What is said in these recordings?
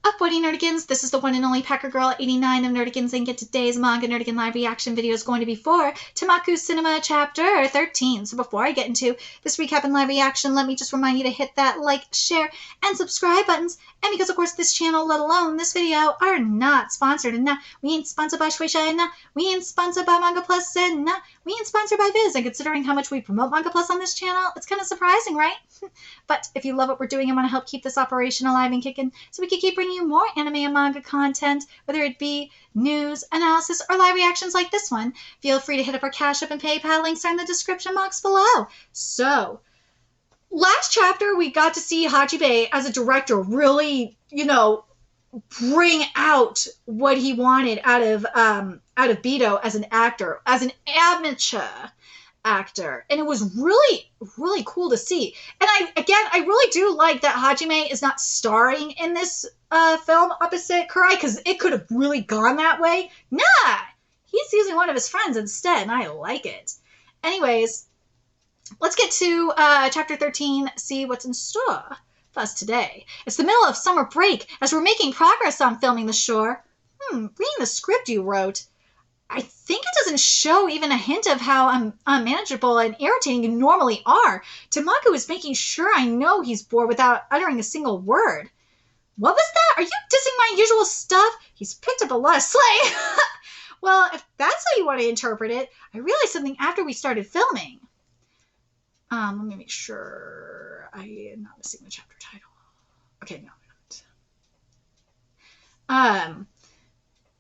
up, Woody Nerdigans? This is the one and only Packer Girl 89 of Nerdigans, and today's Manga Nerdigan live reaction video is going to be for Tenmaku Cinema Chapter 13. So before I get into this recap and live reaction, let me just remind you to hit that like, share, and subscribe buttons. And because, of course, this channel, let alone this video, are not sponsored. And we ain't sponsored by Shueisha, and we ain't sponsored by Manga Plus, and we ain't sponsored by Viz. And considering how much we promote Manga Plus on this channel, it's kind of surprising, right? But if you love what we're doing and want to help keep this operation alive and kicking so we can keep bringing you more anime and manga content, whether it be news, analysis, or live reactions like this one, feel free to hit up our Cash App and PayPal. Links are in the description box below. So, last chapter, we got to see Hajime as a director really, bring out what he wanted out of Bito as an actor, as an amateur actor, and it was really, really cool to see. And I really do like that Hajime is not starring in this film opposite Kurai, because it could have really gone that way. Nah, he's using one of his friends instead, and I like it. Anyways, let's get to chapter 13, see what's in store for us today. It's the middle of summer break as we're making progress on filming the shore. Reading the script you wrote, I think it doesn't show even a hint of how unmanageable and irritating you normally are. Tenmaku is making sure I know he's bored without uttering a single word. What was that? Are you dissing my usual stuff? He's picked up a lot of slang. Well, if that's how you want to interpret it, I realized something after we started filming. Let me make sure I am not missing the chapter title. Okay, no, I'm not.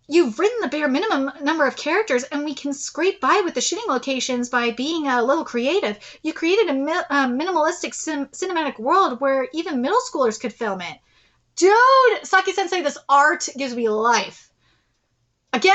You've written the bare minimum number of characters, and we can scrape by with the shooting locations by being a little creative. You created a minimalistic cinematic world where even middle schoolers could film it. Dude, Saki-sensei, this art gives me life. Again,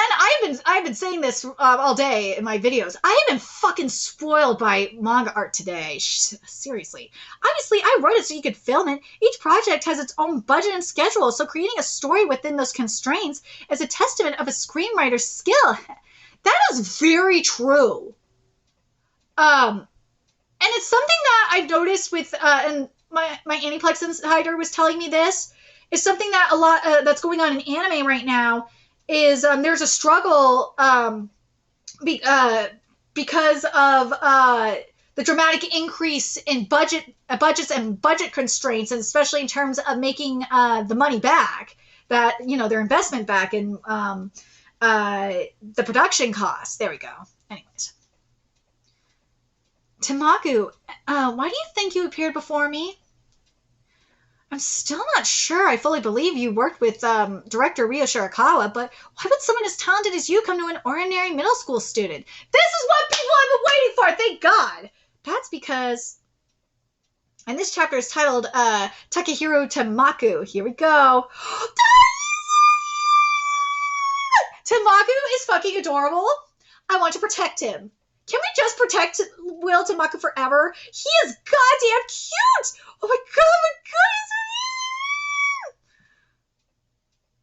I've been saying this all day in my videos. I have been fucking spoiled by manga art today. Seriously. Obviously, I wrote it so you could film it. Each project has its own budget and schedule, so creating a story within those constraints is a testament of a screenwriter's skill. That is very true. And it's something that I've noticed with, and my Aniplex Insider was telling me this, is something that a lot that's going on in anime right now. Is there's a struggle because of the dramatic increase in budgets and budget constraints, and especially in terms of making the money back, that their investment back in the production costs. There we go. Anyways, Tenmaku, why do you think you appeared before me? I'm still not sure I fully believe you worked with director Ryo Shirakawa, but why would someone as talented as you come to an ordinary middle school student? This is what people have been waiting for, thank God! That's because... And this chapter is titled TAKIHIRU Tenmaku. Here we go. Tenmaku is fucking adorable. I want to protect him. Can we just protect Will Tenmaku forever? He is goddamn cute! Oh my god, he's so cute!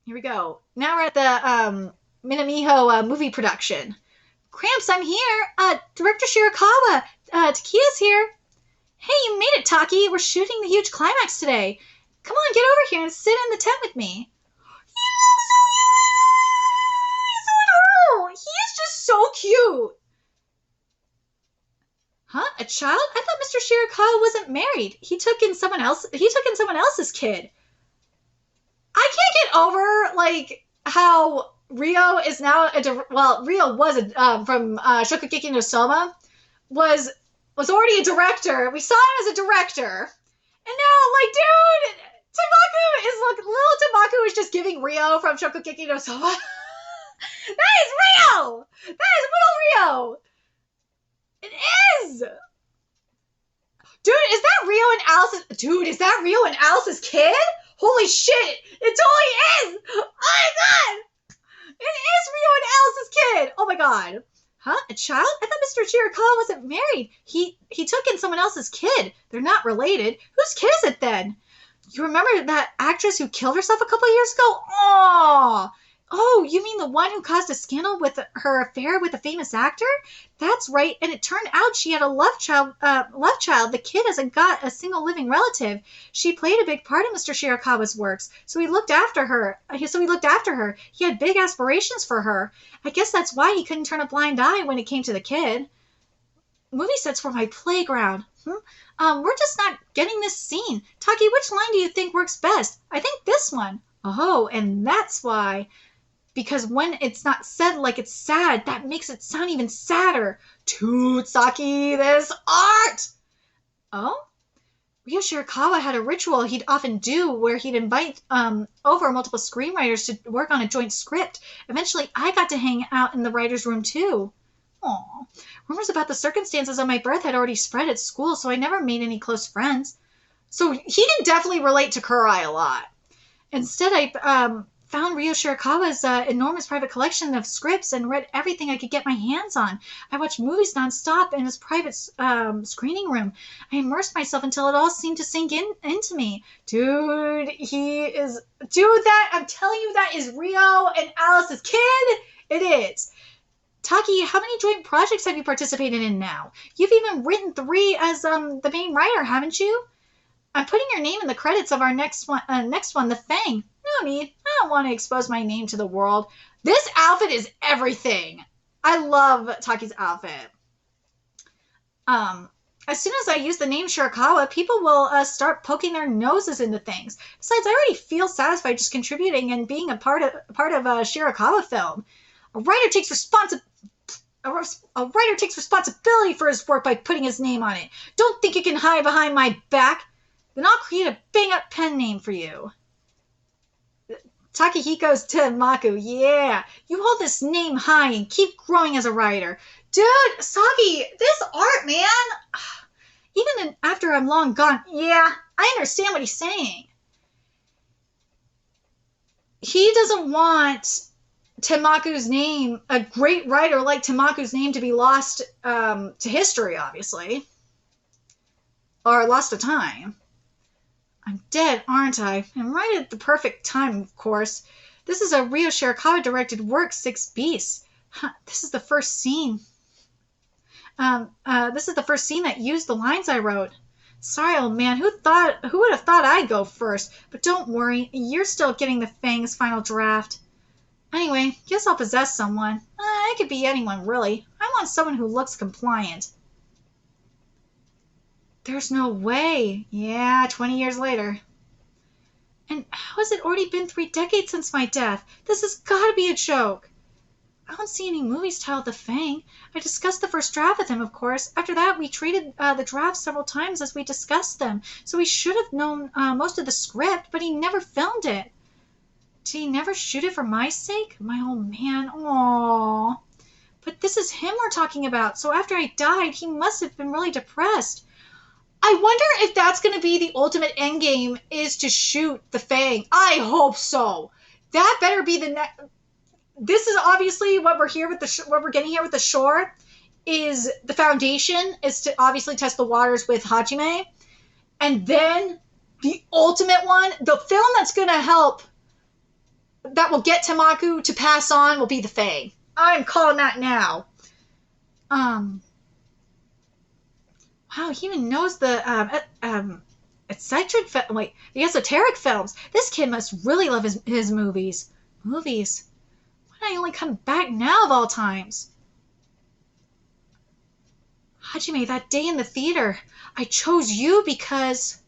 Here we go. Now we're at the Minamiho movie production. Cramps, I'm here. Director Shirakawa. Takiya's here. Hey, you made it, Taki. We're shooting the huge climax today. Come on, get over here and sit in the tent with me. He looks so cute! He's so adorable! He is just so cute! Huh? A child? I thought Mr. Shirakawa wasn't married. He took in someone else's kid. I can't get over, how Ryo is now Ryo was from Shokugeki no Soma, was already a director. We saw him as a director. And now, dude, little Tenmaku is just giving Ryo from Shokugeki no Soma. That is Ryo! That is little Ryo! It is! Dude, is that Ryo and Alice's kid? Holy shit! It totally is! Oh my god! It is Ryo and Alice's kid! Oh my god. Huh? A child? I thought Mr. Shirakawa wasn't married. He took in someone else's kid. They're not related. Whose kid is it then? You remember that actress who killed herself a couple years ago? Aww! Oh, you mean the one who caused a scandal with her affair with a famous actor? That's right. And it turned out she had a love child. The kid hasn't got a single living relative. She played a big part in Mr. Shirakawa's works, so he looked after her. He had big aspirations for her. I guess that's why he couldn't turn a blind eye when it came to the kid. Movie sets were my playground. We're just not getting this scene. Taki, which line do you think works best? I think this one. Oh, and that's why. Because when it's not said like it's sad, that makes it sound even sadder. Toot, Saki, this art! Oh? Ryo Shirakawa had a ritual he'd often do where he'd invite over multiple screenwriters to work on a joint script. Eventually, I got to hang out in the writer's room, too. Aw. Rumors about the circumstances of my birth had already spread at school, so I never made any close friends. So he can definitely relate to Kurai a lot. Instead, I found Ryo Shirakawa's enormous private collection of scripts and read everything I could get my hands on. I watched movies nonstop in his private screening room. I immersed myself until it all seemed to sink into me. Dude, I'm telling you, that is Ryo and Alice's kid. It is. Taki, how many joint projects have you participated in now? You've even written 3 as the main writer, haven't you? I'm putting your name in the credits of our next one, The Fang. No need. I don't want to expose my name to the world. This outfit is everything. I love Taki's outfit. As soon as I use the name Shirakawa, people will start poking their noses into things. Besides, I already feel satisfied just contributing and being a part of a Shirakawa film. A writer takes responsibility for his work by putting his name on it. Don't think you can hide behind my back. Then I'll create a bang-up pen name for you. Takihiko's Tenmaku, yeah. You hold this name high and keep growing as a writer. Dude, Saki, this art, man. Even after I'm long gone, yeah, I understand what he's saying. He doesn't want Tenmaku's name, a great writer like Tenmaku's name, to be lost to history, obviously. Or lost to time. I'm dead, aren't I? And right at the perfect time, of course. This is a Ryo Shirakawa directed work, 6 Beasts. This is the first scene. This is the first scene that used the lines I wrote. Sorry, old man, who would have thought I'd go first? But don't worry, you're still getting the Fang's final draft. Anyway, guess I'll possess someone. It could be anyone, really. I want someone who looks compliant. There's no way. Yeah, 20 years later. And how has it already been 3 decades since my death? This has got to be a joke. I don't see any movies titled The Fang. I discussed the first draft with him, of course. After that, we treated the drafts several times as we discussed them. So he should have known most of the script, but he never filmed it. Did he never shoot it for my sake? My old man. Aww. But this is him we're talking about. So after I died, he must have been really depressed. I wonder if that's going to be the ultimate endgame, is to shoot the Fang. I hope so. That better be the next. This is obviously what we're here with what we're getting here with the shore. Is the foundation is to obviously test the waters with Hajime, and then the ultimate one, the film that's going to help, that will get Tenmaku to pass on, will be the Fang. I'm calling that now. Wow, he even knows the the esoteric films. This kid must really love his movies. Movies? Why did I only come back now of all times? Hajime, that day in the theater, I chose you because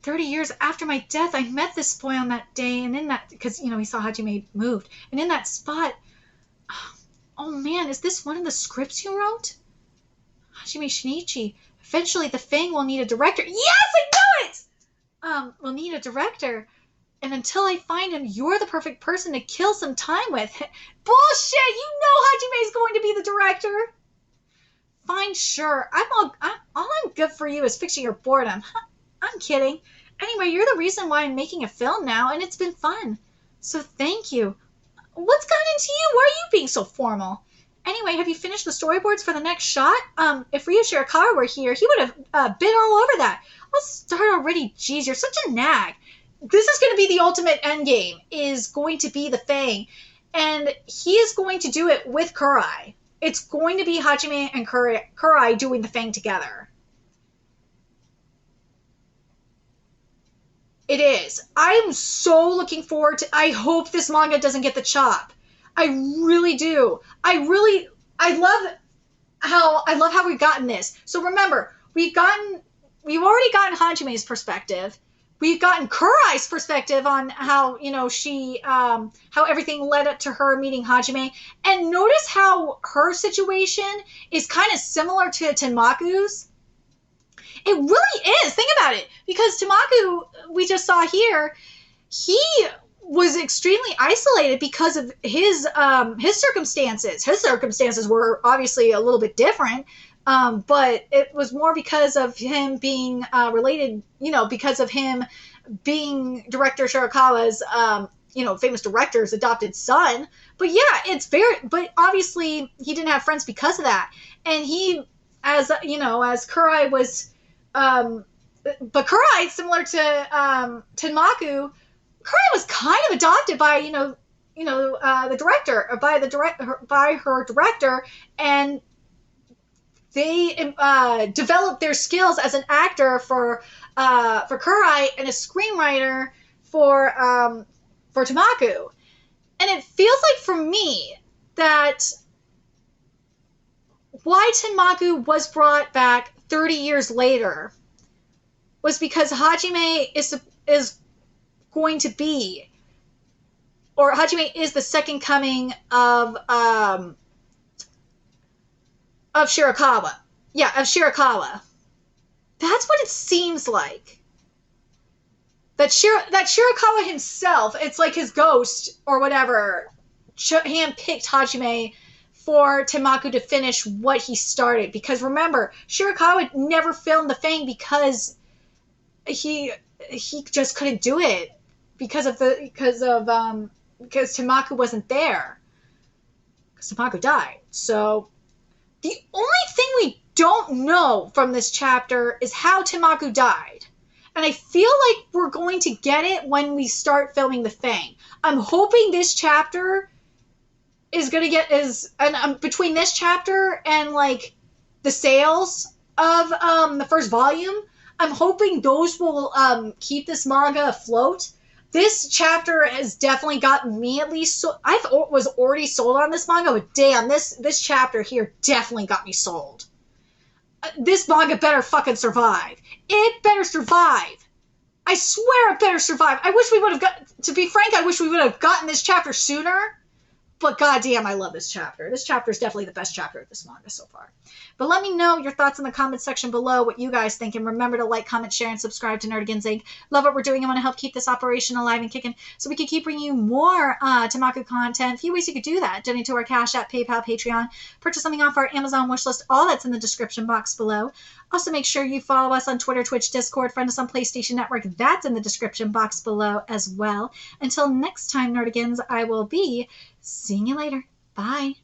30 years after my death, I met this boy on that day, and in that, because, he saw Hajime moved, and in that spot, oh man, is this one of the scripts you wrote? Hajime Shinichi, eventually the Fang will need a director. Yes, I know it! We'll need a director. And until I find him, you're the perfect person to kill some time with. Bullshit! You know Hajime's going to be the director. Fine, sure. All I'm good for you is fixing your boredom. I'm kidding. Anyway, you're the reason why I'm making a film now, and it's been fun. So thank you. What's gotten into you? Why are you being so formal? Anyway, have you finished the storyboards for the next shot? If Ryo Shirakawa were here, he would have been all over that. Let's start already. Jeez, you're such a nag. this is going to be the ultimate endgame, is going to be the Fang. And he is going to do it with Kurai. It's going to be Hajime and Kurai doing the Fang together. It is. I'm so looking forward to... I hope this manga doesn't get the chop. I really do. I love how we've gotten this. So remember, we've already gotten Hajime's perspective. We've gotten Kurai's perspective on how, how everything led up to her meeting Hajime. And notice how her situation is kind of similar to Tenmaku's. It really is. Think about it. Because Tenmaku, we just saw here, he was extremely isolated because of his circumstances. His circumstances were obviously a little bit different. But it was more because of him being related, because of him being director Shirakawa's, famous director's adopted son. But yeah, but obviously he didn't have friends because of that. And he, as Kurai was, but Kurai, similar to Tenmaku, Kurai was kind of adopted by, the director, by her director, and they developed their skills as an actor for Kurai and a screenwriter for Tenmaku. And it feels like for me that why Tenmaku was brought back 30 years later was because Hajime is going to be, or Hajime is the second coming of Shirakawa. Yeah, of Shirakawa. That's what it seems like. That Shirakawa himself, it's like his ghost or whatever, handpicked Hajime for Tenmaku to finish what he started. Because remember, Shirakawa never filmed the Fang because he just couldn't do it because Tenmaku wasn't there. Because Tenmaku died. So the only thing we don't know from this chapter is how Tenmaku died. And I feel like we're going to get it when we start filming the Fang. I'm hoping this chapter is going to get... between this chapter and, like, the sales of the first volume, I'm hoping those will keep this manga afloat. This chapter has definitely gotten me at least... I was already sold on this manga, but damn, this chapter here definitely got me sold. This manga better fucking survive. It better survive. I swear it better survive. I wish we would have to be frank, I wish we would have gotten this chapter sooner. But goddamn, I love this chapter. This chapter is definitely the best chapter of this manga so far. But let me know your thoughts in the comments section below, what you guys think. And remember to like, comment, share, and subscribe to Nerdigans Inc. Love what we're doing. I want to help keep this operation alive and kicking so we can keep bringing you more Tenmaku content. A few ways you could do that. Donate to our Cash App, PayPal, Patreon. Purchase something off our Amazon wishlist. All that's in the description box below. Also, make sure you follow us on Twitter, Twitch, Discord. Friend us on PlayStation Network. That's in the description box below as well. Until next time, Nerdigans, I will be seeing you later. Bye.